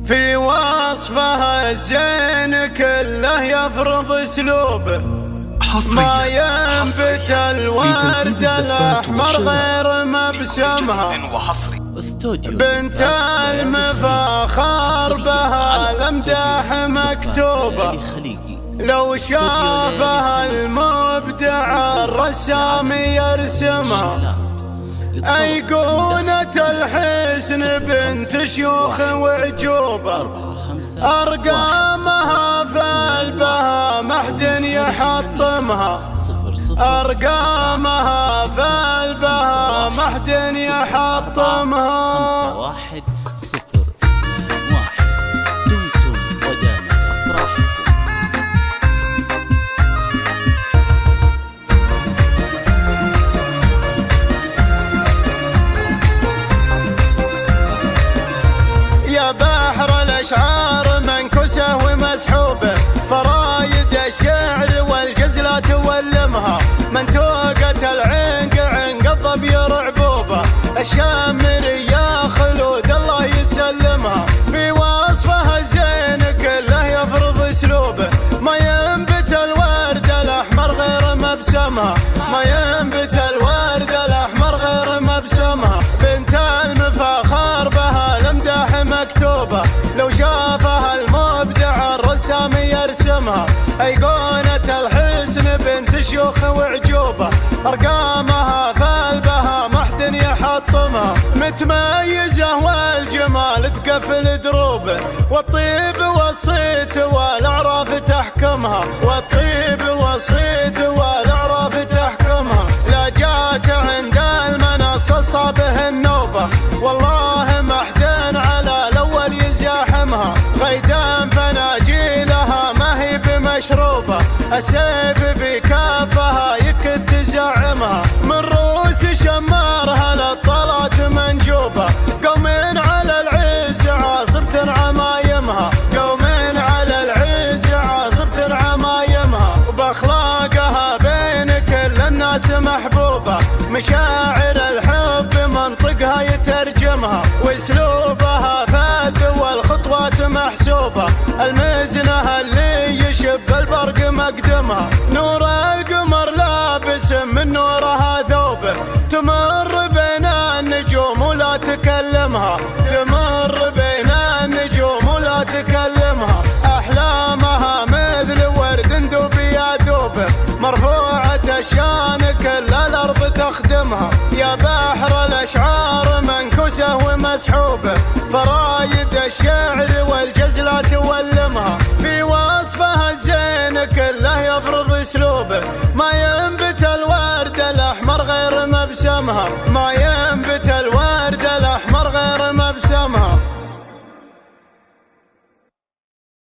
في وصفها الزين كله يفرض اسلوبه، ما ينبت الورد الأحمر غير مبسمها، بنت المفاخر بها الأمداح مكتوبة، لو شافها المبدع الرسام يرسمها، أيقونة الحسن بنت شيوخ وعجوبة، أرقامها في البها محد يحطمها، أرقامها في البها محد يحطمها. يا بحر الأشعار منكوسة ومسحوبة، فرايد الشعر والجزلة تولمها، منتوقة العنق عنق الظبي رعبوبة، الشامرية خلود الله يسلمها، في وصفها الزين كله يفرض اسلوبه، ما ينبت الورد الأحمر غير مبسمها، ما ينبت الورد الأحمر غير مبسمها، بنت المفاخر بها الأمداح مكتوبة، لو شافها المبدع الرسام يرسمها، أيقونة الحسن بنت شيوخ وعجوبة، أرقامها في البها محد يحطمها، متميزة والجمال تقفل دروبه، والطيب والصيت والأعراف تحكمها، والطيب والصيت والأعراف تحكمها، لا جات عند المنصة صابه النوبة، والله محد على الأول يزاحمها، غيدان فناجيلها ما هي بمشروبة، السيف في كافها يكد زعمها، من روس شمارها للطلات منجوبة، قوم على العز عاصبة عمايمها، قوم على العز عاصبة عمايمها، وبأخلاقها بين كل الناس محبوبة، مشاعر الحب منطقها يترجمها، واسلوبها فاذ والخطوات محسوبة، المزنة اللي يشب البرق مقدمها، نور القمر لابس من نورها ثوبه، تمر بين النجوم ولا تكلمها، تمر بين النجوم ولا تكلمها، أحلامها مثل ورد ندوب يا دوبه، مرفوعة الشان كل الأرض تخدمها، يا بحر الأشعار منكوسة ومسحوبة، فرايد الشعر والجزلة تولمها، في وصفها الزين كله يفرض اسلوبه، ما ينبت الورد الأحمر غير مبسمها، ما